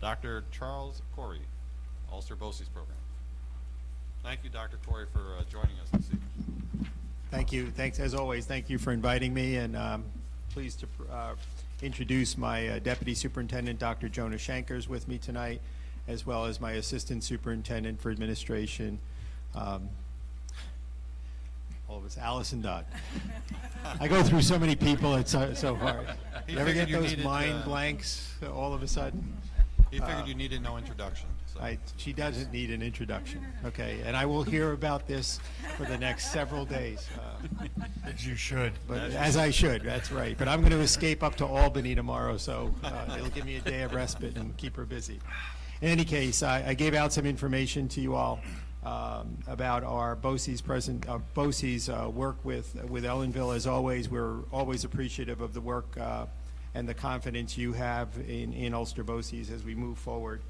Dr. Charles Corey, Ulster BOCES program. Thank you, Dr. Corey, for joining us this evening. Thank you. Thanks, as always. Thank you for inviting me, and pleased to introduce my Deputy Superintendent, Dr. Jonah Shankers, with me tonight, as well as my Assistant Superintendent for Administration, all of us, Allison Dodd. I go through so many people, it's so hard. You ever get those mind blanks all of a sudden? He figured you needed no introduction. So. She doesn't need an introduction, okay? And I will hear about this for the next several days. As you should. But as I should, that's right. But I'm going to escape up to Albany tomorrow, so it'll give me a day of respite and keep her busy. In any case, I gave out some information to you all about our BOCES work with Ellenville. As always, we're always appreciative of the work and the confidence you have in Ulster BOCES as we move forward.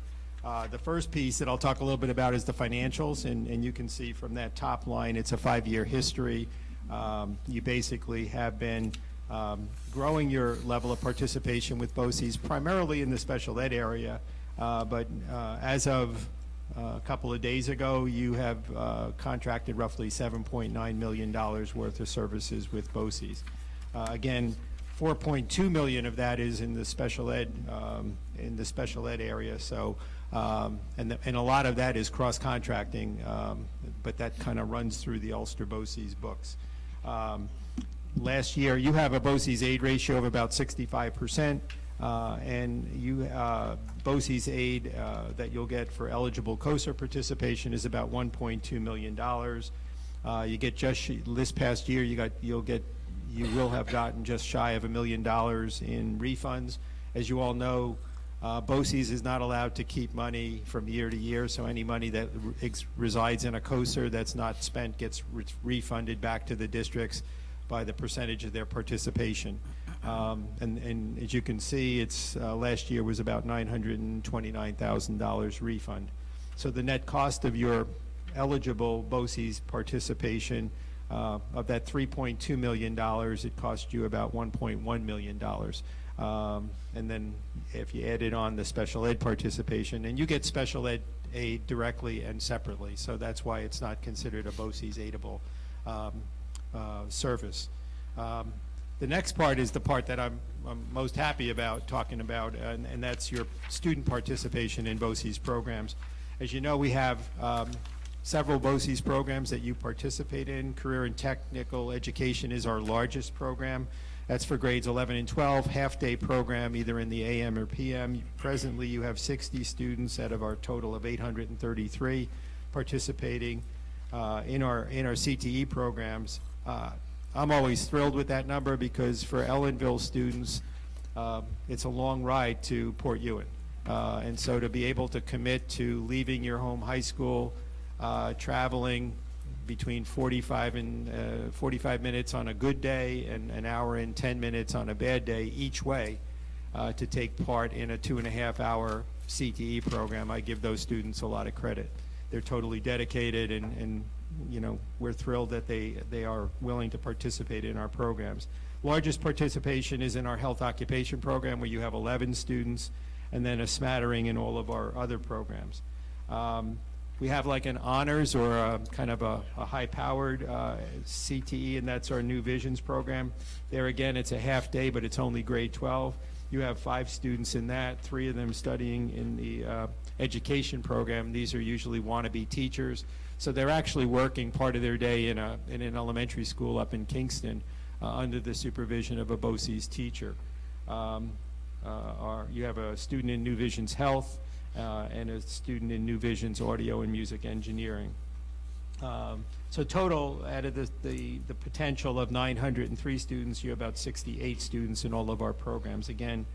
The first piece that I'll talk a little bit about is the financials, and you can see from that top line, it's a 5-year history. You basically have been growing your level of participation with BOCES, primarily in the special ed area, but as of a couple of days ago, you have contracted roughly $7.9 million worth of services with BOCES. Again, $4.2 million of that is in the special ed area. So, and a lot of that is cross contracting, but that kind of runs through the Ulster BOCES books. Last year, you have a BOCES aid ratio of about 65%, and you BOCES aid that you'll get for eligible COSER participation is about $1.2 million. You get just this past year, you will have gotten just shy of $1 million in refunds. As you all know, BOCES is not allowed to keep money from year to year, so any money that resides in a COSER that's not spent gets refunded back to the districts by the percentage of their participation. And as you can see, it's last year was about $929,000 refund. So the net cost of your eligible BOCES participation of that $3.2 million, it cost you about $1.1 million. And then if you added on the special ed participation, and you get special ed aid directly and separately, so that's why it's not considered a BOCES aidable service. The next part is the part that I'm most happy about talking about, and that's your student participation in BOCES programs. As you know, we have several BOCES programs that you participate in. Career and Technical Education is our largest program. That's for grades 11 and 12, half-day program either in the AM or PM. Presently, you have 60 students out of our total of 833 participating in our CTE programs. I'm always thrilled with that number because for Ellenville students, it's a long ride to Port Ewan. And so to be able to commit to leaving your home high school, traveling between 45 minutes on a good day and an hour and 10 minutes on a bad day each way to take part in a 2.5-hour CTE program, I give those students a lot of credit. They're totally dedicated, and you know, we're thrilled that they are willing to participate in our programs. Largest participation is in our health occupation program, where you have 11 students, and then a smattering in all of our other programs. We have like an honors or a kind of a high-powered CTE, and that's our New Visions program. There again, it's a half day, but it's only grade 12. You have 5 students in that, 3 of them studying in the education program. These are usually wannabe teachers. So they're actually working part of their day in an elementary school up in Kingston under the supervision of a BOCES teacher. You have a student in New Visions Health, and a student in New Visions Audio and Music Engineering. So total, out of the potential of 903 students, you have about 68 students in all of our programs. Again,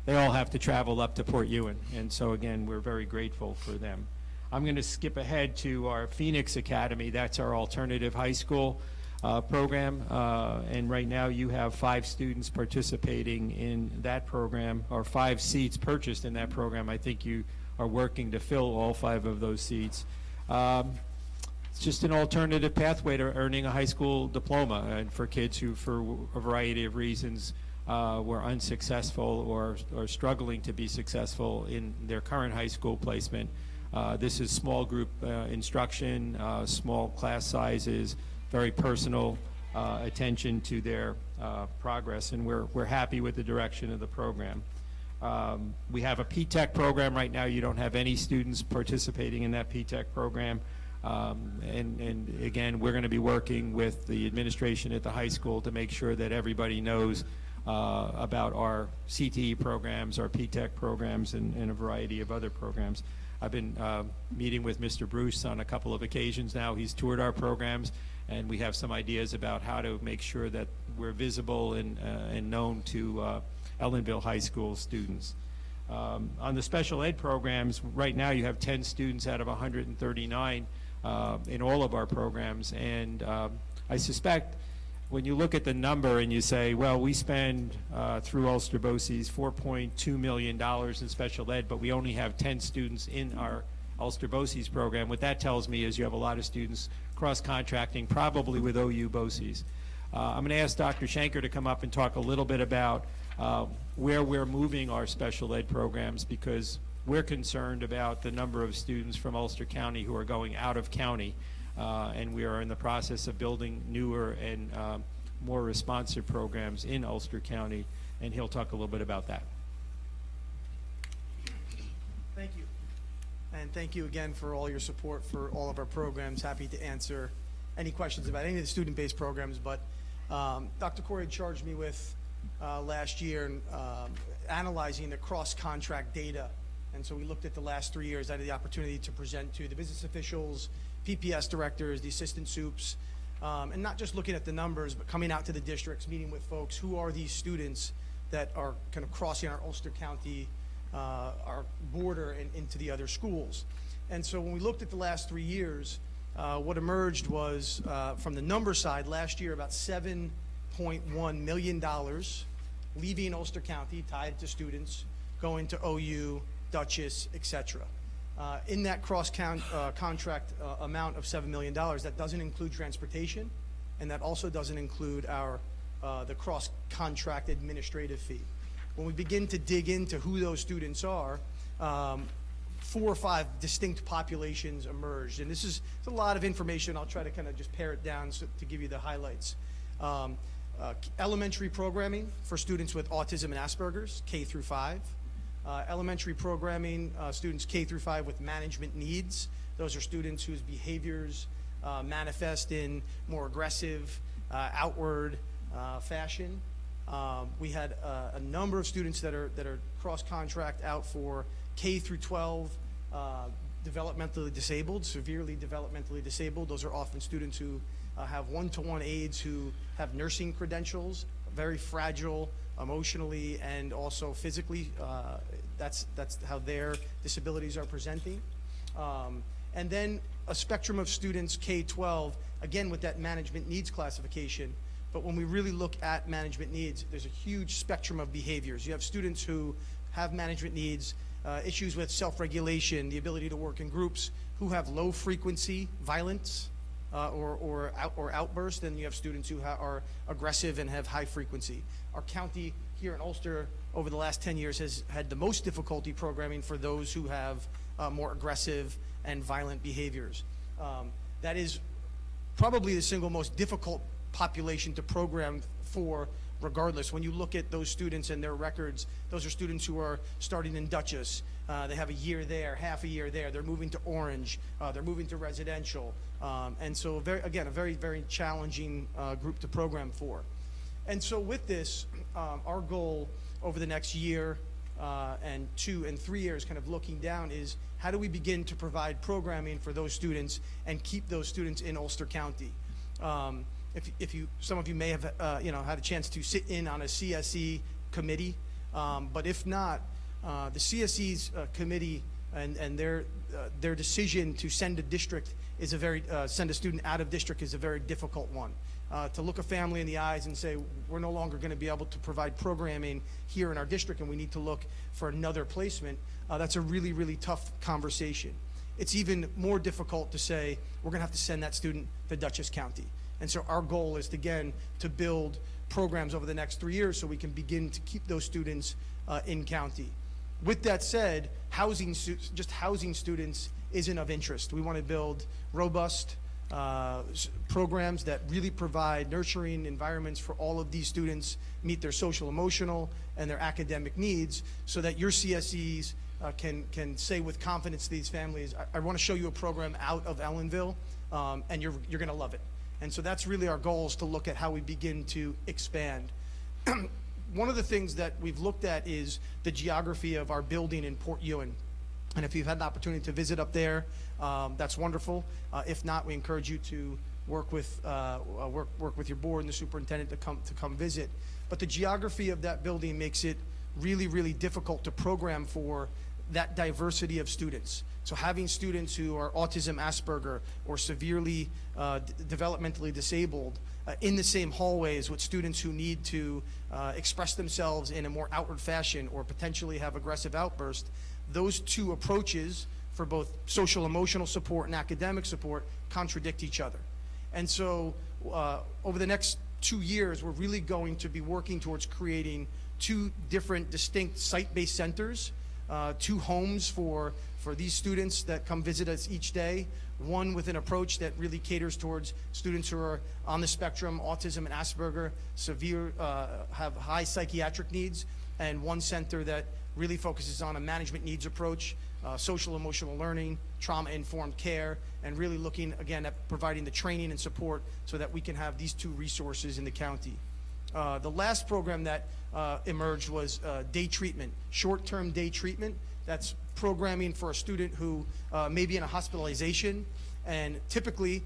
they all have to travel up to Port Ewan, and so again, we're very grateful for them. I'm going to skip ahead to our Phoenix Academy. That's our alternative high school program, and right now you have 5 students participating in that program, or 5 seats purchased in that program. I think you are working to fill all 5 of those seats. It's just an alternative pathway to earning a high school diploma, and for kids who, for a variety of reasons, were unsuccessful or struggling to be successful in their current high school placement. This is small group instruction, small class sizes, very personal attention to their progress, and we're happy with the direction of the program. We have a P-TECH program right now. You don't have any students participating in that P-TECH program. And again, we're going to be working with the administration at the high school to make sure that everybody knows about our CTE programs, our P-TECH programs, and a variety of other programs. I've been meeting with Mr. Bruce on a couple of occasions now. He's toured our programs, and we have some ideas about how to make sure that we're visible and known to Ellenville High School students. On the special ed programs, right now you have 10 students out of 139 in all of our programs, and I suspect when you look at the number and you say, well, we spend through Ulster BOCES $4.2 million in special ed, but we only have 10 students in our Ulster BOCES program, what that tells me is you have a lot of students cross-contracting, probably with OU BOCES. I'm going to ask Dr. Schenker to come up and talk a little bit about where we're moving our special ed programs, because we're concerned about the number of students from Ulster County who are going out of county, and we are in the process of building newer and more responsive programs in Ulster County, and he'll talk a little bit about that. Thank you. And thank you again for all your support for all of our programs. Happy to answer any questions about any of the student-based programs, but Dr. Corey charged me with last year analyzing the cross-contract data. And so we looked at the last 3 years. I had the opportunity to present to the business officials, PPS directors, the assistant soups, and not just looking at the numbers, but coming out to the districts, meeting with folks. Who are these students that are kind of crossing our Ulster County, our border and into the other schools? And so when we looked at the last 3 years, what emerged was, from the number side, last year about $7.1 million leaving Ulster County, tied to students, going to OU, Dutchess, etc. In that contract amount of $7 million, that doesn't include transportation, and that also doesn't include our the cross-contract administrative fee. When we begin to dig into who those students are, 4 or 5 distinct populations emerged, and this is a lot of information. I'll try to kind of just pare it down to give you the highlights. Elementary programming for students with autism and Asperger's, K through 5. Elementary programming, students K through 5 with management needs. Those are students whose behaviors manifest in more aggressive, outward fashion. We had a number of students that are cross-contract out for K through 12, developmentally disabled, severely developmentally disabled. Those are often students who have one-to-one aides who have nursing credentials, very fragile emotionally and also physically. That's how their disabilities are presenting. And then a spectrum of students K-12, again with that management needs classification. But when we really look at management needs, there's a huge spectrum of behaviors. You have students who have management needs, issues with self-regulation, the ability to work in groups, who have low frequency violence or outburst, and you have students who are aggressive and have high frequency. Our county here in Ulster over the last 10 years has had the most difficulty programming for those who have more aggressive and violent behaviors. That is probably the single most difficult population to program for, regardless. When you look at those students and their records, those are students who are starting in Dutchess. They have a year there, half a year there. They're moving to Orange. They're moving to residential. And so, a very, very challenging group to program for. And so with this, our goal over the next year and 2 and 3 years, kind of looking down, is how do we begin to provide programming for those students and keep those students in Ulster County? Some of you may have had a chance to sit in on a CSE committee, but if not, the CSE's committee and their decision to send a student out of district is a very difficult one. To look a family in the eyes and say, we're no longer going to be able to provide programming here in our district and we need to look for another placement, that's a really, really tough conversation. It's even more difficult to say, we're going to have to send that student to Dutchess County. And so our goal is, again, to build programs over the next 3 years so we can begin to keep those students in county. With that said, housing students isn't of interest. We want to build robust programs that really provide nurturing environments for all of these students, meet their social, emotional, and their academic needs, so that your CSEs can say with confidence to these families, I want to show you a program out of Ellenville, and you're going to love it. And so that's really our goal, is to look at how we begin to expand. One of the things that we've looked at is the geography of our building in Port Ewan. And if you've had the opportunity to visit up there, that's wonderful. If not, we encourage you to work with your board and the superintendent to come visit. But the geography of that building makes it really, really difficult to program for that diversity of students. So having students who are autism, Asperger, or severely developmentally disabled in the same hallways with students who need to express themselves in a more outward fashion or potentially have aggressive outbursts, those two approaches for both social emotional support and academic support contradict each other. And so over the next 2 years, we're really going to be working towards creating 2 different distinct site-based centers, 2 homes for these students that come visit us each day, one with an approach that really caters towards students who are on the spectrum, autism and Asperger, severe, have high psychiatric needs, and one center that really focuses on a management needs approach, social emotional learning, trauma-informed care, and really looking, again, at providing the training and support so that we can have these 2 resources in the county. The last program that emerged was day treatment, short-term day treatment. That's programming for a student who may be in a hospitalization, and typically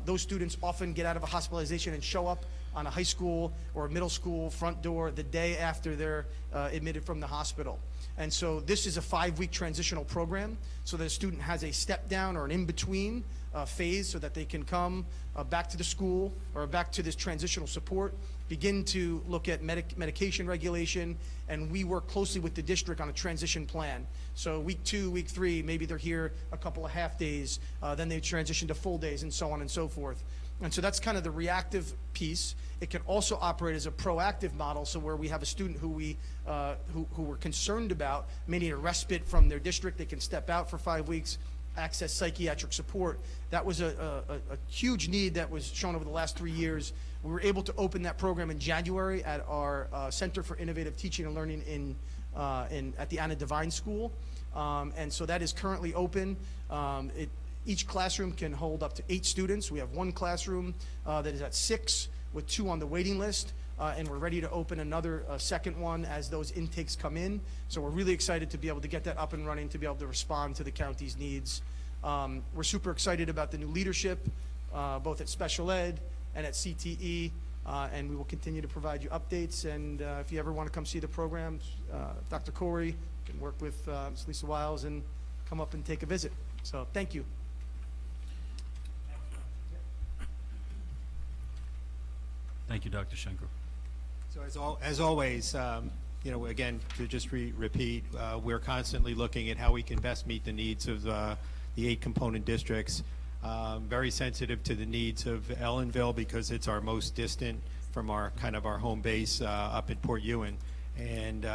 those students often get out of a hospitalization and show up on a high school or a middle school front door the day after they're admitted from the hospital. And so this is a 5-week transitional program, so that a student has a step down or an in-between phase, so that they can come back to the school or back to this transitional support, begin to look at medication regulation, and we work closely with the district on a transition plan. So week 2, week 3, maybe they're here a couple of half days, then they transition to full days, and so on and so forth. And so that's kind of the reactive piece. It can also operate as a proactive model, so where we have a student who we're concerned about, may need a respite from their district, they can step out for 5 weeks, access psychiatric support. That was a huge need that was shown over the last 3 years. We were able to open that program in January at our Center for Innovative Teaching and Learning at the Anna Devine School. And so that is currently open. Each classroom can hold up to 8 students. We have one classroom that is at 6 with 2 on the waiting list, and we're ready to open another second one as those intakes come in. So we're really excited to be able to get that up and running, to be able to respond to the county's needs. We're super excited about the new leadership, both at special ed and at CTE, and we will continue to provide you updates. And if you ever want to come see the programs, Dr. Corey can work with Ms. Lisa Wiles and come up and take a visit. So thank you. Thank you, Dr. Schenker. So as always, you know, again, to just repeat, we're constantly looking at how we can best meet the needs of the 8 component districts. Very sensitive to the needs of Ellenville because it's our most distant from our home base up at Port Ewan. And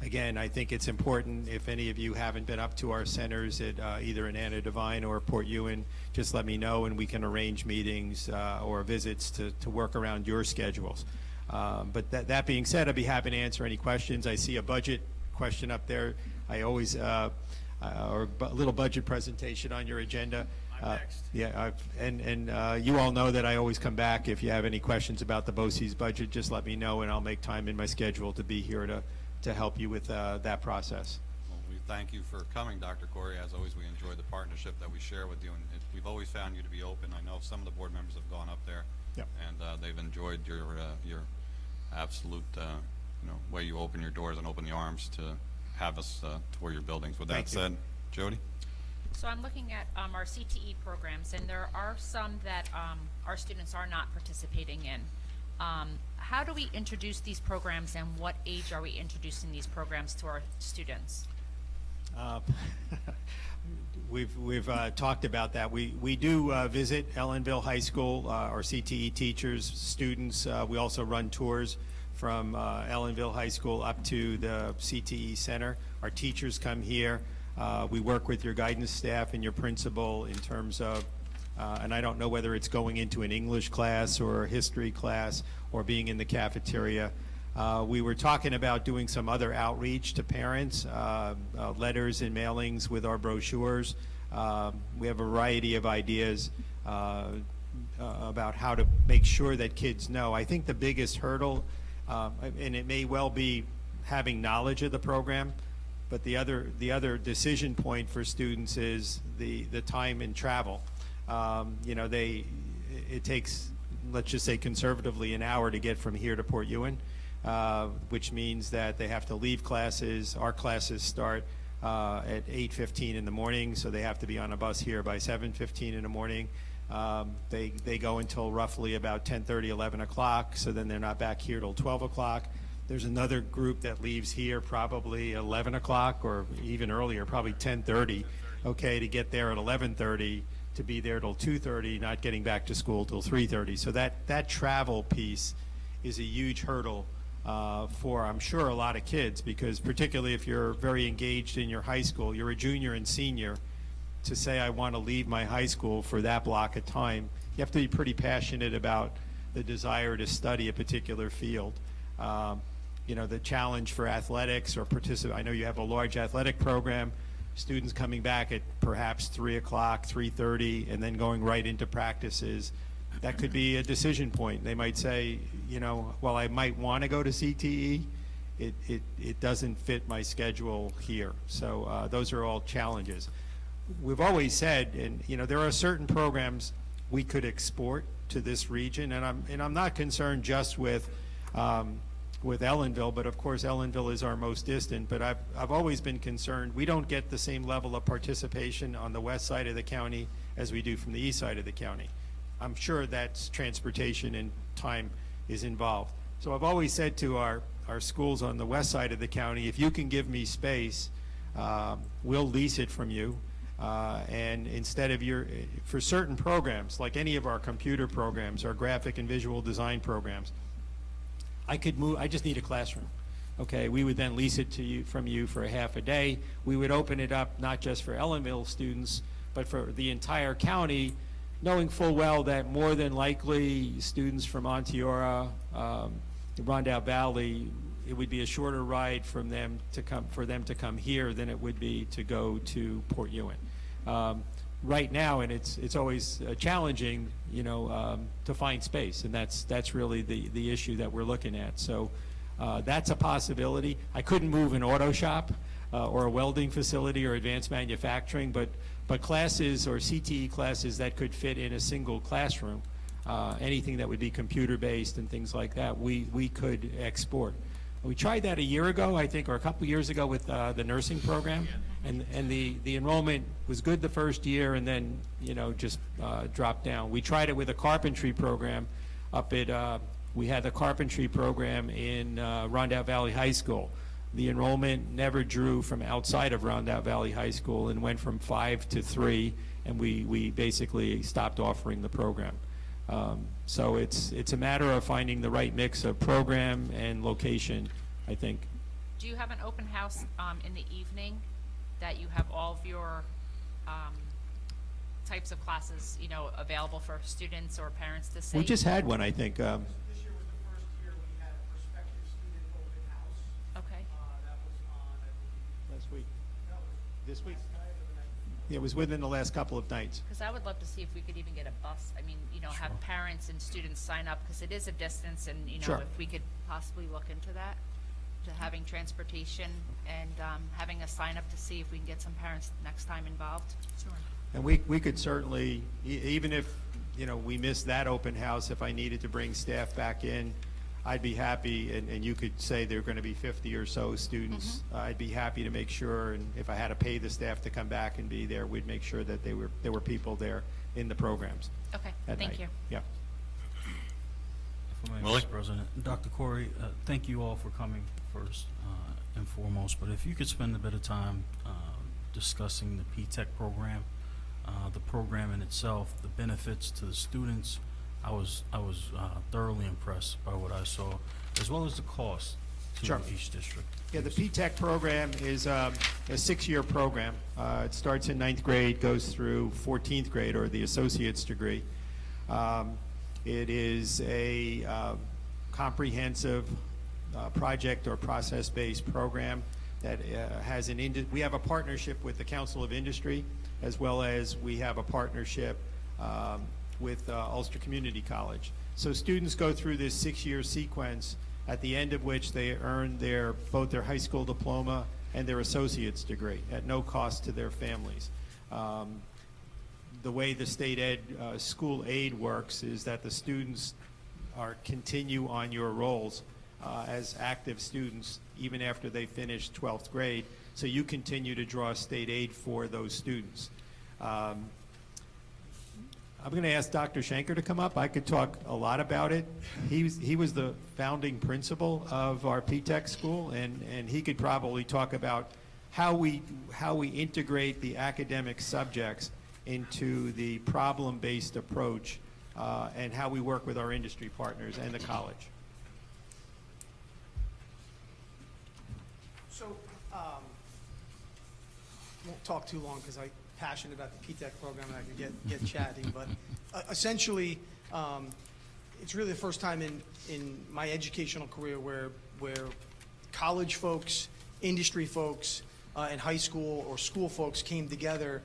again, I think it's important, if any of you haven't been up to our centers at either in Anna Devine or Port Ewan, just let me know and we can arrange meetings or visits to work around your schedules. But that being said, I'd be happy to answer any questions. I see a budget question up there. I always, or a little budget presentation on your agenda. Next. Yeah, you all know that I always come back. If you have any questions about the BOCES budget, just let me know and I'll make time in my schedule to be here to help you with that process. Well, we thank you for coming, Dr. Corey. As always, we enjoy the partnership that we share with you, and we've always found you to be open. I know some of the board members have gone up there, Yep. and they've enjoyed your absolute way you open your doors and open the arms to have us tour your buildings. With that Thank you. said, Jody? So I'm looking at our CTE programs, and there are some that our students are not participating in. How do we introduce these programs, and what age are we introducing these programs to our students? we've talked about that. We do visit Ellenville High School, our CTE teachers, students. We also run tours from Ellenville High School up to the CTE Center. Our teachers come here. We work with your guidance staff and your principal in terms of, and I don't know whether it's going into an English class or a history class or being in the cafeteria. We were talking about doing some other outreach to parents, letters and mailings with our brochures. We have a variety of ideas about how to make sure that kids know. I think the biggest hurdle, and it may well be having knowledge of the program, but the other decision point for students is the time and travel. You know, it takes, let's just say conservatively, an hour to get from here to Port Ewan. Which means that they have to leave classes. Our classes start at 8:15 in the morning, so they have to be on a bus here by 7:15 in the morning. They go until roughly about 10:30, 11 o'clock, so then they're not back here till 12 o'clock. There's another group that leaves here probably 11 o'clock or even earlier, probably 10:30, okay, to get there at 11:30, to be there till 2:30, not getting back to school till 3:30. So that travel piece is a huge hurdle for, I'm sure, a lot of kids, because particularly if you're very engaged in your high school, you're a junior and senior, to say I want to leave my high school for that block of time, you have to be pretty passionate about the desire to study a particular field. You know, the challenge for athletics or participate, I know you have a large athletic program, students coming back at perhaps 3 o'clock, 3:30, and then going right into practices. That could be a decision point. They might say, you know, well, I might want to go to CTE. It doesn't fit my schedule here. So those are all challenges. We've always said, and you know, there are certain programs we could export to this region, and I'm not concerned just with Ellenville, but of course Ellenville is our most distant. But I've always been concerned we don't get the same level of participation on the west side of the county as we do from the east side of the county. I'm sure that's transportation and time is involved. So I've always said to our schools on the west side of the county, if you can give me space, we'll lease it from you. And instead of for certain programs, like any of our computer programs, our graphic and visual design programs, I could move, I just need a classroom. Okay, we would then lease it to you from you for a half a day. We would open it up not just for Ellenville students, but for the entire county, knowing full well that more than likely students from Onteora, Rondout Valley, it would be a shorter ride for them to come here than it would be to go to Port Ewan. Right now, and it's always challenging, you know, to find space, and that's really the issue that we're looking at. So that's a possibility. I couldn't move an auto shop or a welding facility or advanced manufacturing, but classes or CTE classes that could fit in a single classroom, anything that would be computer-based and things like that, we could export. We tried that a year ago, I think, or a couple years ago with the nursing program, and the enrollment was good the first year and then, you know, just dropped down. We tried it with a carpentry program up at, we had the carpentry program in Rondout Valley High School. The enrollment never drew from outside of Rondout Valley High School and went from 5 to 3, and we basically stopped offering the program. So it's a matter of finding the right mix of program and location, I think. Do you have an open house in the evening that you have all of your types of classes, you know, available for students or parents to see? We just had one, I think. This year was the first year we had a prospective student open house. Okay. That was on, Last week. that was This week? last night or the night before. Yeah, it was within the last couple of nights. Because I would love to see if we could even get a bus. I mean, you know, have parents and students sign up, because it is a distance, and, you know, Sure. if we could possibly look into that, to having transportation and having a sign up to see if we can get some parents next time involved. Sure. And we could certainly, even if, you know, we missed that open house, if I needed to bring staff back in, I'd be happy, and you could say there are going to be 50 or so students. I'd be happy to make sure, and if I had to pay the staff to come back and be there, we'd make sure that there were people there in the programs Okay, at thank night. you. Yeah. If I may, Willie? Mr. President. Dr. Corey, thank you all for coming first and foremost, but if you could spend a bit of time discussing the P-TECH program, the program in itself, the benefits to the students. I was thoroughly impressed by what I saw, as well as the cost to Sure. each district. Yeah, the P-TECH program is a 6-year program. It starts in 9th grade, goes through 14th grade, or the associate's degree. It is a comprehensive project or process-based program that has we have a partnership with the Council of Industry, as well as we have a partnership with Ulster Community College. So students go through this 6-year sequence, at the end of which they earn both their high school diploma and their associate's degree at no cost to their families. The way the state ed school aid works is that the students continue on your roles as active students even after they finish 12th grade, so you continue to draw state aid for those students. I'm going to ask Dr. Schenker to come up. I could talk a lot about it. He was the founding principal of our P-TECH school, and he could probably talk about how we integrate the academic subjects into the problem-based approach and how we work with our industry partners and the college. So, won't talk too long because I'm passionate about the P-TECH program and I could get chatting, but essentially, it's really the first time in my educational career where college folks, industry folks, and high school or school folks came together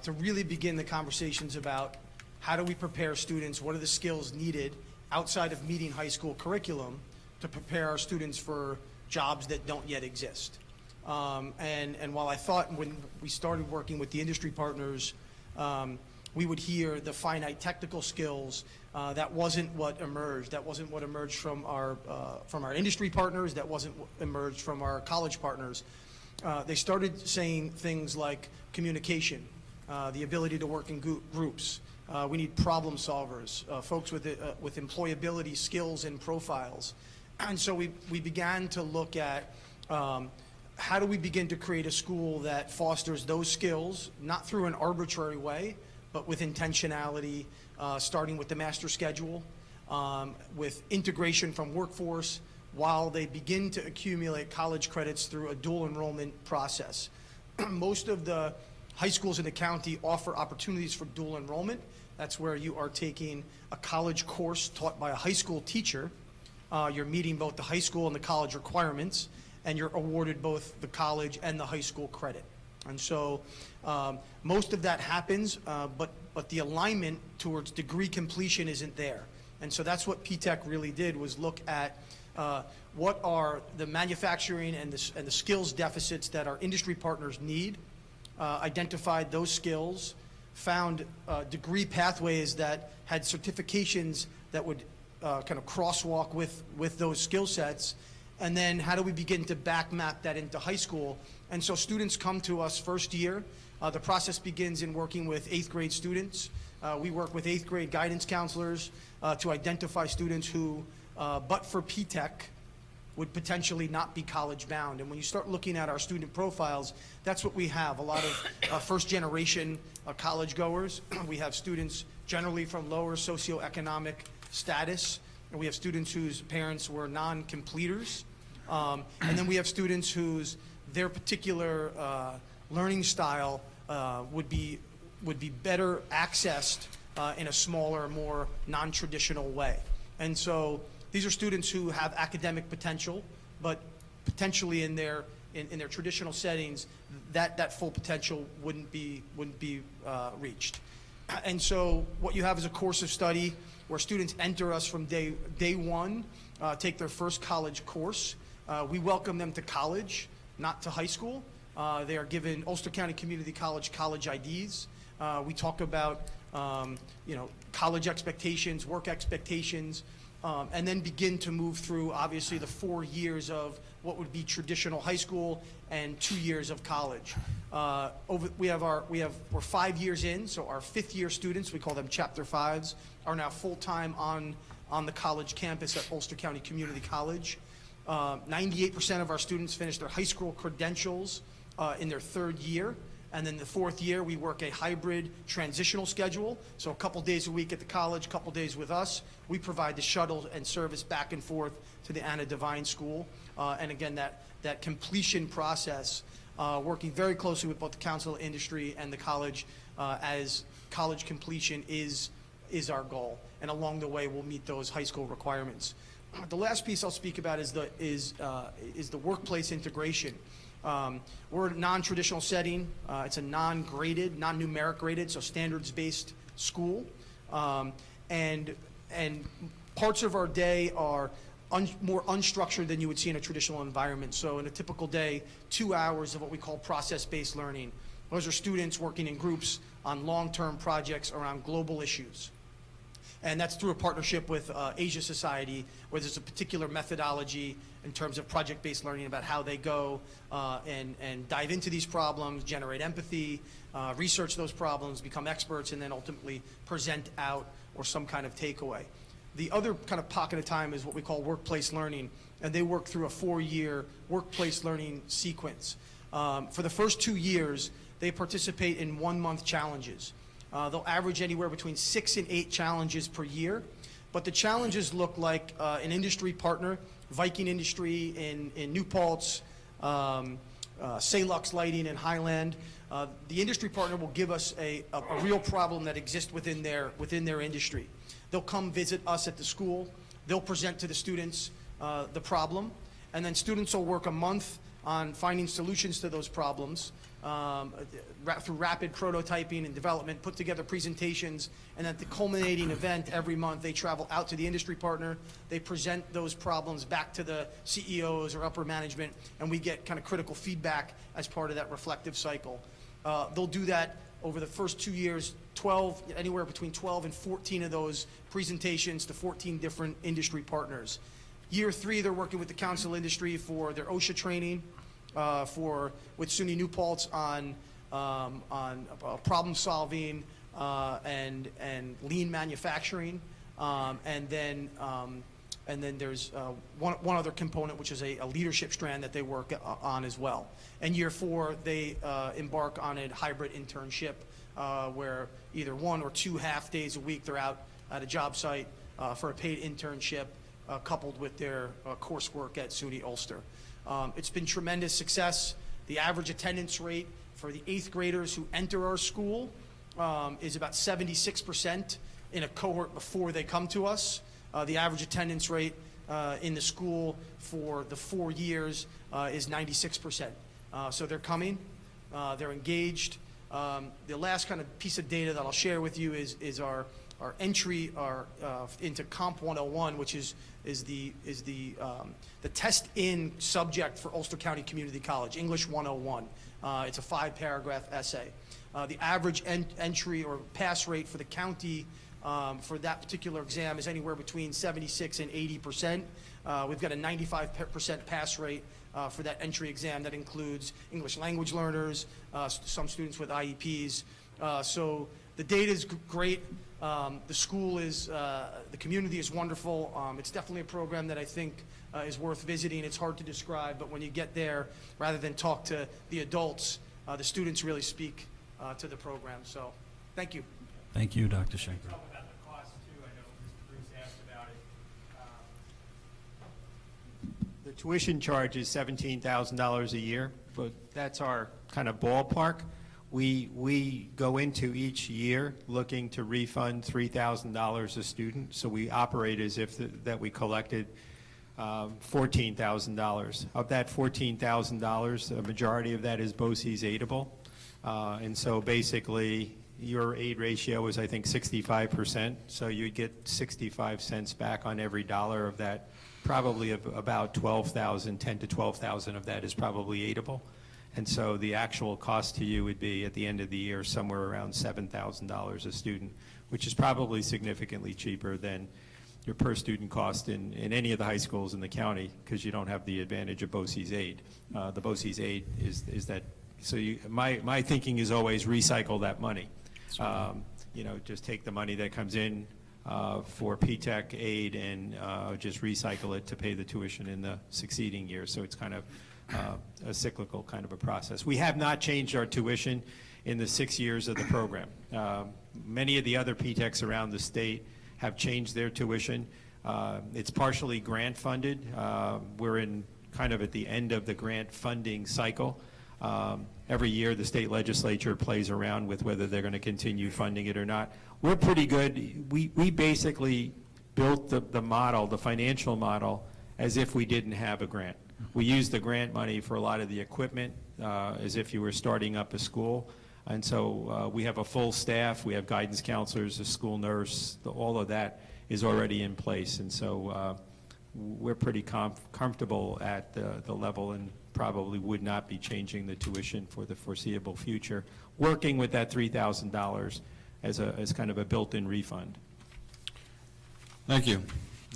to really begin the conversations about how do we prepare students, what are the skills needed outside of meeting high school curriculum to prepare our students for jobs that don't yet exist. And while I thought when we started working with the industry partners, we would hear the finite technical skills, that wasn't what emerged. That wasn't what emerged from our industry partners. That wasn't what emerged from our college partners. They started saying things like communication, the ability to work in groups. We need problem solvers, folks with employability skills and profiles. And so we began to look at how do we begin to create a school that fosters those skills, not through an arbitrary way, but with intentionality, starting with the master schedule, with integration from workforce, while they begin to accumulate college credits through a dual enrollment process. Most of the high schools in the county offer opportunities for dual enrollment. That's where you are taking a college course taught by a high school teacher. You're meeting both the high school and the college requirements, and you're awarded both the college and the high school credit. And so most of that happens, but the alignment towards degree completion isn't there. And so that's what P-TECH really did, was look at what are the manufacturing and the skills deficits that our industry partners need, identified those skills, found degree pathways that had certifications that would kind of crosswalk with those skill sets, and then how do we begin to back map that into high school? And so students come to us first year. The process begins in working with 8th grade students. We work with 8th grade guidance counselors to identify students who, but for P-TECH, would potentially not be college bound. And when you start looking at our student profiles, that's what we have. A lot of first generation college goers. We have students generally from lower socioeconomic status, and we have students whose parents were non-completers. And then we have students their particular learning style would be better accessed in a smaller, more non-traditional way. And so these are students who have academic potential, but potentially in their traditional settings, that full potential wouldn't be reached. And so what you have is a course of study where students enter us from day one, take their first college course. We welcome them to college, not to high school. They are given Ulster County Community College IDs. We talk about college expectations, work expectations, and then begin to move through obviously the 4 years of what would be traditional high school and 2 years of college. We're 5 years in, so our 5th year students, we call them Chapter 5s, are now full-time on the college campus at Ulster County Community College. 98% of our students finish their high school credentials in their 3rd year, And then the fourth year, we work a hybrid transitional schedule. So a couple days a week at the college, a couple days with us. We provide the shuttle and service back and forth to the Anna Devine School. And again, that completion process, working very closely with both the Council of Industry and the college, as college completion is our goal. And along the way, we'll meet those high school requirements. The last piece I'll speak about is the workplace integration. We're a non-traditional setting. It's a non-graded, non-numeric graded, so standards-based school. And parts of our day are more unstructured than you would see in a traditional environment. So in a typical day, 2 hours of what we call process-based learning. Those are students working in groups on long-term projects around global issues. And that's through a partnership with Asia Society, where there's a particular methodology in terms of project-based learning about how they go and dive into these problems, generate empathy, research those problems, become experts, and then ultimately present out or some kind of takeaway. The other kind of pocket of time is what we call workplace learning, and they work through a 4-year workplace learning sequence. For the first 2 years, they participate in 1-month challenges. They'll average anywhere between 6 and 8 challenges per year, but the challenges look like an industry partner, Viking Industry in New Paltz, Salux Lighting in Highland. The industry partner will give us a real problem that exists within their industry. They'll come visit us at the school. They'll present to the students the problem, and then students will work a month on finding solutions to those problems through rapid prototyping and development, put together presentations, and at the culminating event every month, they travel out to the industry partner, they present those problems back to the CEOs or upper management, and we get kind of critical feedback as part of that reflective cycle. They'll do that over the first 2 years, anywhere between 12 and 14 of those presentations to 14 different industry partners. Year 3, they're working with the Council of Industry for their OSHA training, with SUNY New Paltz on problem solving and lean manufacturing, and then there's one other component, which is a leadership strand that they work on as well. And year 4, they embark on a hybrid internship where either 1 or 2 half days a week they're out at a job site for a paid internship, coupled with their coursework at SUNY Ulster. It's been tremendous success. The average attendance rate for the 8th graders who enter our school is about 76% in a cohort before they come to us. The average attendance rate in the school for the 4 years is 96%. So they're coming, they're engaged. The last kind of piece of data that I'll share with you is our entry into Comp 101, which is the test-in subject for Ulster County Community College, English 101. It's a 5-paragraph essay. The average entry or pass rate for the county for that particular exam is anywhere between 76 and 80%. We've got a 95% pass rate for that entry exam. That includes English language learners, some students with IEPs. So the data is great. The school is, the community is wonderful. It's definitely a program that I think is worth visiting. It's hard to describe, but when you get there, rather than talk to the adults, the students really speak to the program. So, thank you. Thank you, Dr. Schenker. Talk about the cost too. I know Mr. Bruce asked about it. The tuition charge is $17,000 a year, but that's our kind of ballpark. We go into each year looking to refund $3,000 a student, so we operate as if that we collected $14,000. Of that $14,000, a majority of that is BOCES aidable, and so basically your aid ratio is, I think, 65%, so you get 65 cents back on every dollar of that. Probably about 12,000, 10 to 12,000 of that is probably aidable. And so the actual cost to you would be, at the end of the year, somewhere around $7,000 a student, which is probably significantly cheaper than your per student cost in any of the high schools in the county, because you don't have the advantage of BOCES aid. The BOCES aid is that, so my thinking is always recycle that money. You know, just take the money that comes in for P-TECH aid and just recycle it to pay the tuition in the succeeding year. So it's kind of a cyclical kind of a process. We have not changed our tuition in the 6 years of the program. Many of the other PTECs around the state have changed their tuition. It's partially grant funded. We're in kind of at the end of the grant funding cycle. Every year, the state legislature plays around with whether they're going to continue funding it or not. We're pretty good. We basically built the model, the financial model, as if we didn't have a grant. We use the grant money for a lot of the equipment, as if you were starting up a school. And so we have a full staff. We have guidance counselors, a school nurse. All of that is already in place. And so we're pretty comfortable at the level, and probably would not be changing the tuition for the foreseeable future, working with that $3,000 as kind of a built-in refund. Thank you.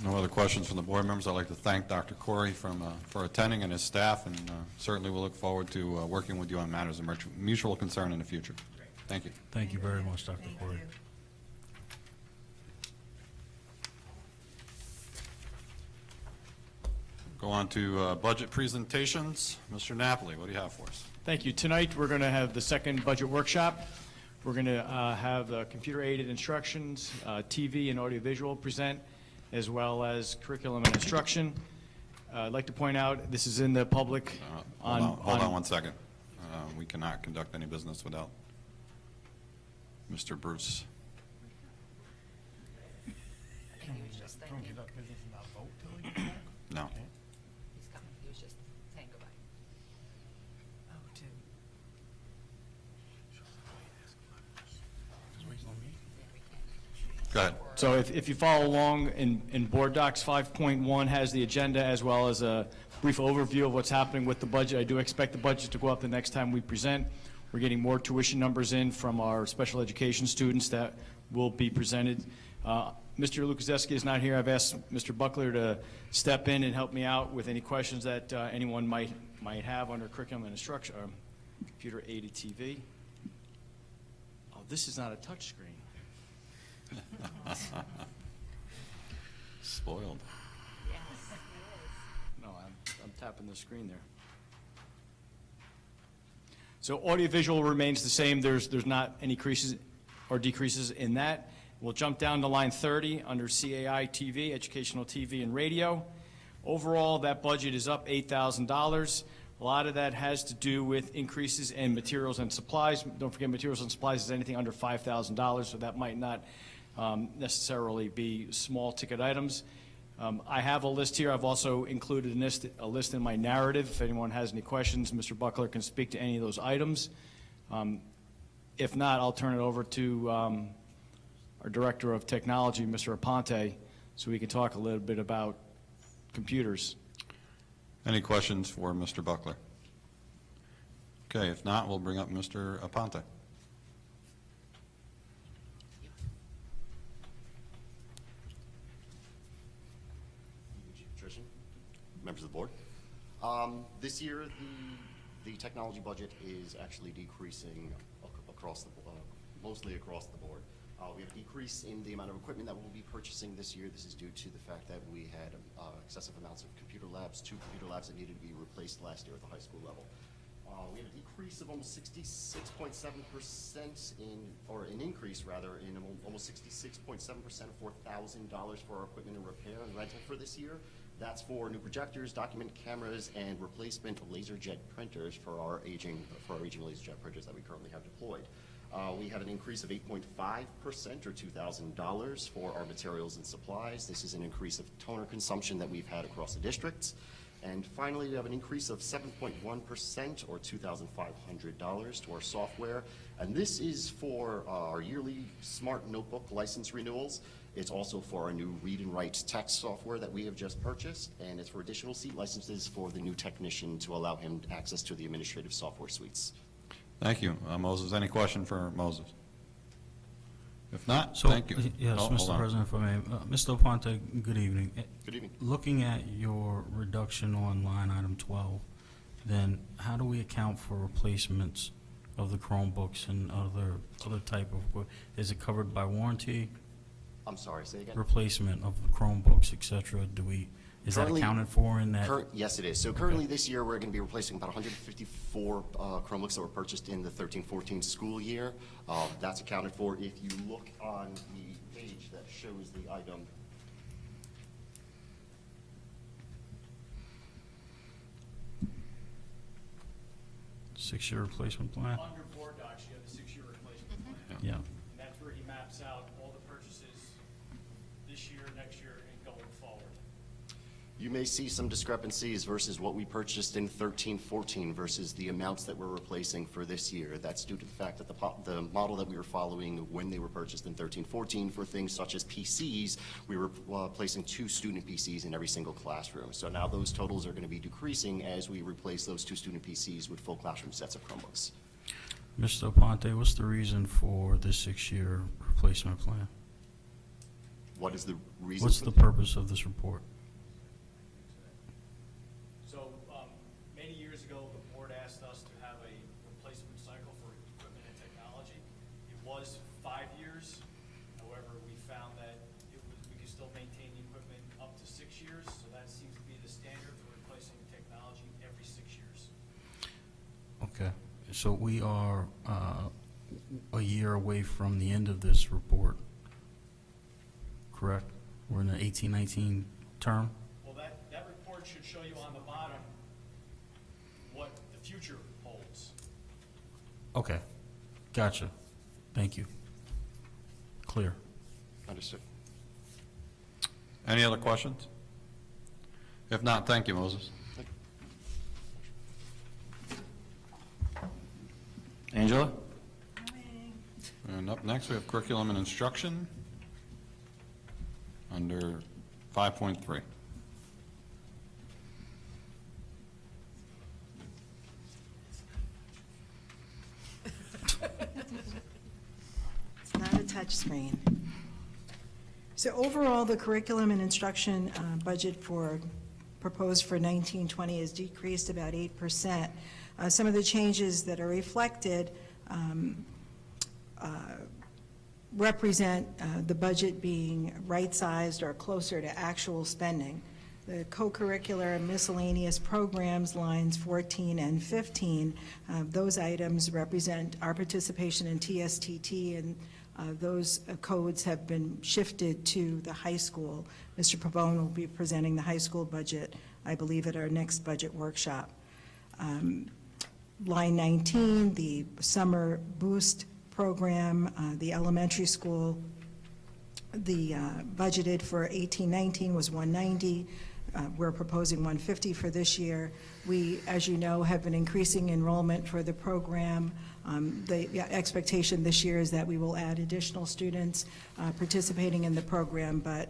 No other questions from the board members. I'd like to thank Dr. Corey for attending and his staff, and certainly we'll look forward to working with you on matters of mutual concern in the future. Thank you. Thank you very much, Dr. Corey. Go on to budget presentations. Mr. Napoli, what do you have for us? Thank you. Tonight, we're going to have the second budget workshop. We're going to have computer-aided instructions, TV and audiovisual present, as well as curriculum and instruction. I'd like to point out, this is in the public Hold on 1 second. We cannot conduct any business without Mr. Bruce. No. He's coming. He was just saying goodbye. Oh, too. Go ahead. So if you follow along in Board Docs, 5.1 has the agenda as well as a brief overview of what's happening with the budget. I do expect the budget to go up the next time we present. We're getting more tuition numbers in from our special education students that will be presented. Mr. Lukaseski is not here. I've asked Mr. Buckler to step in and help me out with any questions that anyone might have under curriculum and instruction, computer-aided TV. Oh, this is not a touch screen. Spoiled. No, I'm tapping the screen there. So audiovisual remains the same. There's not any increases or decreases in that. We'll jump down to line 30 under CAI TV, educational TV and radio. Overall, that budget is up $8,000. A lot of that has to do with increases in materials and supplies. Don't forget, materials and supplies is anything under $5,000, so that might not necessarily be small ticket items. I have a list here. I've also included a list in my narrative. If anyone has any questions, Mr. Buckler can speak to any of those items. If not, I'll turn it over to our Director of Technology, Mr. Aponte, so we can talk a little bit about computers. Any questions for Mr. Buckler? Okay, if not, we'll bring up Mr. Aponte. Nutrition, members of the board. This year, the technology budget is actually decreasing across the mostly across the board. We have a decrease in the amount of equipment that we'll be purchasing this year. This is due to the fact that we had excessive amounts of computer labs, 2 computer labs that needed to be replaced last year at the high school level. We have a decrease of almost 66.7% an increase rather, in almost 66.7% of $4,000 for our equipment and repair and rental for this year. That's for new projectors, document cameras, and replacement LaserJet printers for our aging LaserJet printers that we currently have deployed. We have an increase of 8.5% or $2,000 for our materials and supplies. This is an increase of toner consumption that we've had across the districts. And finally, we have an increase of 7.1% or $2,500 to our software. And this is for our yearly smart notebook license renewals. It's also for our new read and write text software that we have just purchased. And it's for additional seat licenses for the new technician to allow him access to the administrative software suites. Thank you. Moses, any question for Moses? If not, So, thank you. Yes, Oh, hold Mr. on. President, if I may. Mr. Aponte, good evening. Good evening. Looking at your reduction on line item 12, then how do we account for replacements of the Chromebooks and other type of, is it covered by warranty? I'm sorry, say again? Replacement of the Chromebooks, et cetera, Is that Currently- accounted for in that? Yes, it is. So currently this year, we're going to be replacing about 154 Chromebooks that were purchased in the 13-14 school year. That's accounted for. If you look on the page that shows the item, Six-year replacement plan? Under board docs, you have the 6-year replacement plan. Yeah. And that's where he maps out all the purchases this year, next year, and going forward. you may see some discrepancies versus what we purchased in 13-14 versus the amounts that we're replacing for this year. That's due to the fact that the model that we were following when they were purchased in 13-14 for things such as PCs, we were placing 2 student PCs in every single classroom. So now those totals are going to be decreasing as we replace those 2 student PCs with full classroom sets of Chromebooks. Mr. Aponte, what's the reason for this 6-year replacement plan? What is the reason? What's for the purpose of this report? So, many years ago, the board asked us to have a replacement cycle for equipment and technology. It was 5 years. However, we found that we could still maintain the equipment up to 6 years, so that seems to be the standard for replacing technology every 6 years. Okay, so we are a year away from the end of this report, correct? We're in the 18-19 term? Well, that report should show you on the bottom what the future holds. Okay, gotcha. Thank you. Clear. Understood. Any other questions? If not, thank you, Moses. Angela? And up next, we have curriculum and instruction under 5.3. It's not a touch screen. So overall, the curriculum and instruction budget proposed for 1920 has decreased about 8%. Some of the changes that are reflected represent the budget being right-sized or closer to actual spending. The co-curricular and miscellaneous programs, lines 14 and 15, those items represent our participation in TSTT, and those codes have been shifted to the high school. Mr. Pavone will be presenting the high school budget, I believe, at our next budget workshop. Line 19, the summer boost program, the elementary school, the budgeted for 18-19 was 190. We're proposing 150 for this year. We, as you know, have been increasing enrollment for the program. The expectation this year is that we will add additional students participating in the program, but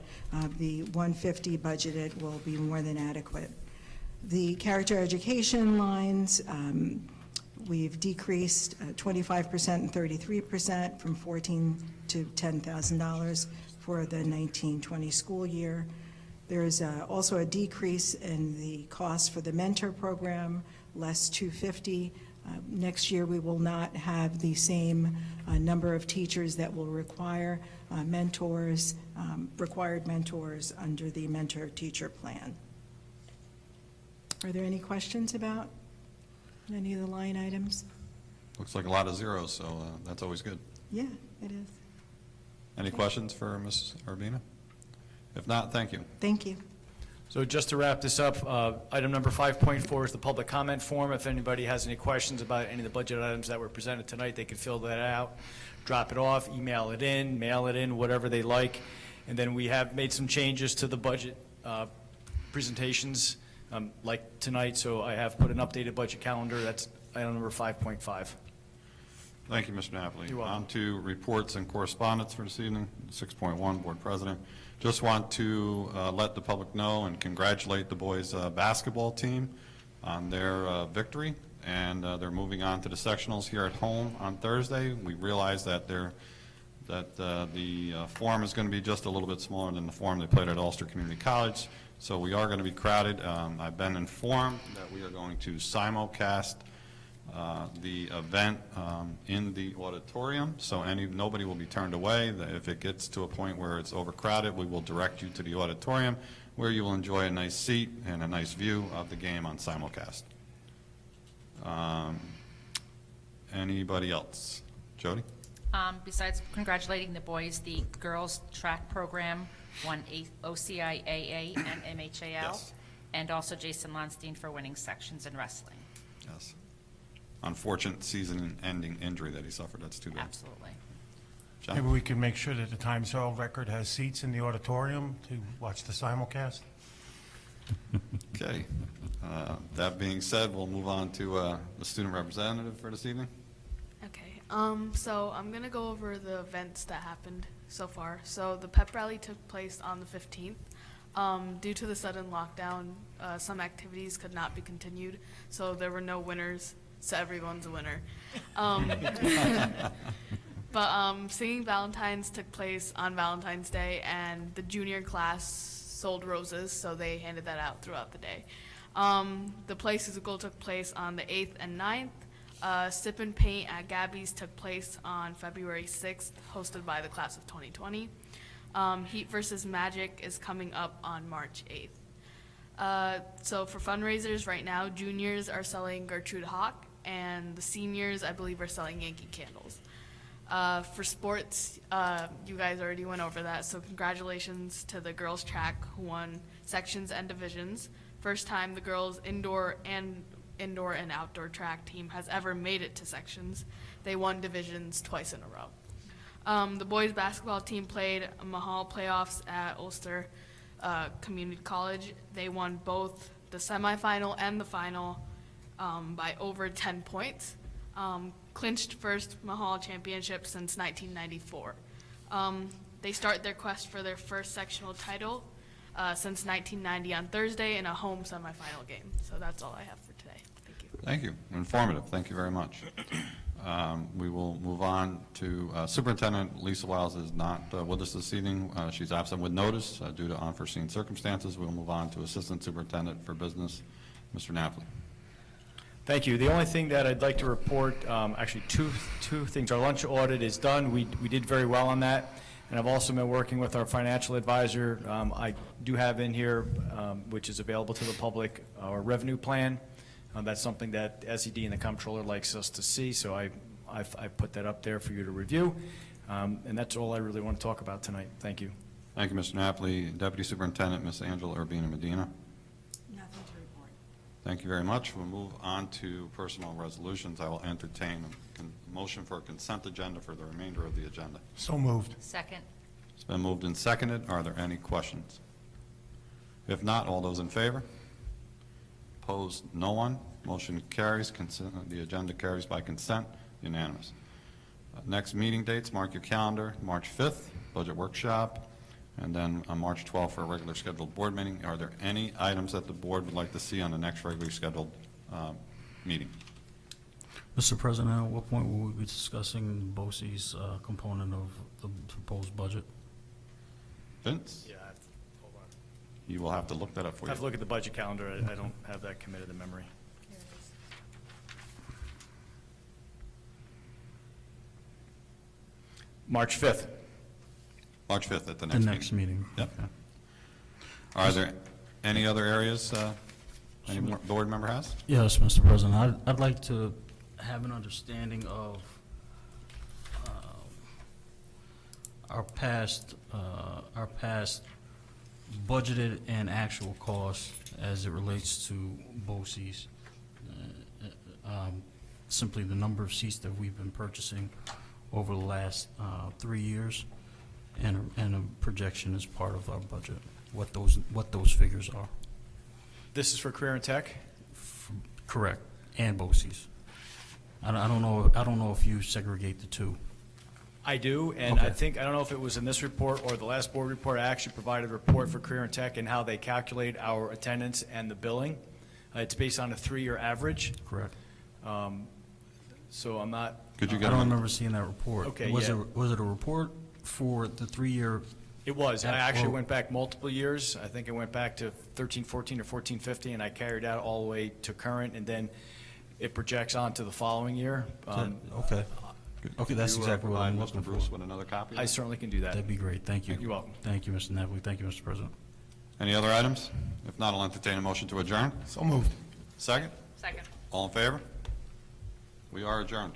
the 150 budgeted will be more than adequate. The character education lines, we've decreased 25% and 33% from $14,000 to $10,000 for the 19-20 school year. There's also a decrease in the cost for the mentor program, less $250. Next year, we will not have the same number of teachers that will require required mentors under the mentor-teacher plan. Are there any questions about any of the line items? Looks like a lot of zeros, so that's always good. Yeah, it is. Any questions for Ms. Urbina? If not, thank you. Thank you. So just to wrap this up, item number 5.4 is the public comment form. If anybody has any questions about any of the budget items that were presented tonight, they can fill that out, drop it off, email it in, mail it in, whatever they like. And then we have made some changes to the budget presentations like tonight, so I have put an updated budget calendar. That's item number 5.5. Thank you, Mr. Napoli. You're welcome. On to reports and correspondence for this evening. 6.1, Board President. Just want to let the public know and congratulate the boys' basketball team on their victory, and they're moving on to the sectionals here at home on Thursday. We realize that the form is going to be just a little bit smaller than the form they played at Ulster Community College, so we are going to be crowded. I've been informed that we are going to simulcast the event in the auditorium, so nobody will be turned away. If it gets to a point where it's overcrowded, we will direct you to the auditorium, where you will enjoy a nice seat and a nice view of the game on simulcast. Anybody else? Jody? Besides congratulating the boys, the girls' track program won OCIAA and MHAL. Yes. And also Jason Lonstein for winning sections in wrestling. Yes. Unfortunate season-ending injury that he suffered. That's too bad. Absolutely. John? Maybe we can make sure that the Times Herald Record has seats in the auditorium to watch the simulcast. Okay. That being said, we'll move on to the student representative for this evening. Okay, so I'm gonna go over the events that happened so far. So the pep rally took place on the 15th. Due to the sudden lockdown, some activities could not be continued, so there were no winners, so everyone's a winner. But Singing Valentine's took place on Valentine's Day, and the junior class sold roses, so they handed that out throughout the day. The play musical took place on the 8th and 9th. Sip and Paint at Gabby's took place on February 6th, hosted by the class of 2020. Heat versus Magic is coming up on March 8th. So for fundraisers right now, juniors are selling Gertrude Hawk, and the seniors, I believe, are selling Yankee Candles. For sports, you guys already went over that, so congratulations to the girls track who won sections and divisions. First time the girls indoor and outdoor track team has ever made it to sections. They won divisions twice in a row. The boys basketball team played Mahal playoffs at Ulster Community College. They won both the semifinal and the final by over 10 points. Clinched first Mahal championship since 1994. They start their quest for their first sectional title since 1990 on Thursday in a home semifinal game. So that's all I have for today. Thank you. Thank you. Informative. Thank you very much. We will move on to Superintendent Lisa Wiles is not with us this evening. She's absent with notice due to unforeseen circumstances. We'll move on to Assistant Superintendent for Business, Mr. Napoli. Thank you. The only thing that I'd like to report, actually two things. Our lunch audit is done. We did very well on that. And I've also been working with our financial advisor. I do have in here, which is available to the public, our revenue plan. That's something that SED and the comptroller likes us to see, so I've put that up there for you to review. And that's all I really want to talk about tonight. Thank you. Thank you, Mr. Napoli. Deputy Superintendent, Ms. Angela Urbina Medina. Nothing to report. Thank you very much. We'll move on to personal resolutions. I will entertain a motion for a consent agenda for the remainder of the agenda. So moved. Second. It's been moved and seconded. Are there any questions? If not, all those in favor? Opposed, no one. Motion carries. The agenda carries by consent, unanimous. Next meeting dates, mark your calendar, March 5th, budget workshop, and then on March 12th for a regular scheduled board meeting. Are there any items that the board would like to see on the next regularly scheduled meeting? Mr. President, at what point will we be discussing BOCES component of the proposed budget? Vince? Yeah, hold on. You will have to look that up for I have to you. look at the budget calendar. I don't have that committed to memory. Here it is. March 5th. March 5th at the The next next meeting. meeting. Yep. Okay. Are there any other areas any more board member has? Yes, Mr. President, I'd like to have an understanding of our past budgeted and actual costs as it relates to BOCES. Simply the number of seats that we've been purchasing over the last 3 years, and a projection as part of our budget, what those figures are. This is for Career and Tech? Correct, and BOCES. I don't know if you segregate the two. I do, and I Okay. don't know if it was in this report or the last board report, I actually provided a report for Career and Tech and how they calculate our attendance and the billing. It's based on a 3-year average, Correct. so I'm not, Could you I get don't them? remember seeing that report. Okay, Was yeah. it a report for the 3-year? it was. I Yeah, actually well- went back multiple years. I think it went back to 13, 14, or 14, 15, and I carried out all the way to current, and then it projects on to the following year. Okay. Okay, that's Could you, exactly what I'm provide looking Mr. Bruce for. with another copy? I certainly can do that. That'd be great, thank you. You're welcome. Thank you, Mr. Napoli, thank you, Mr. President. Any other items? If not, I'll entertain a motion to adjourn. So moved. Second? Second. All in favor? We are adjourned.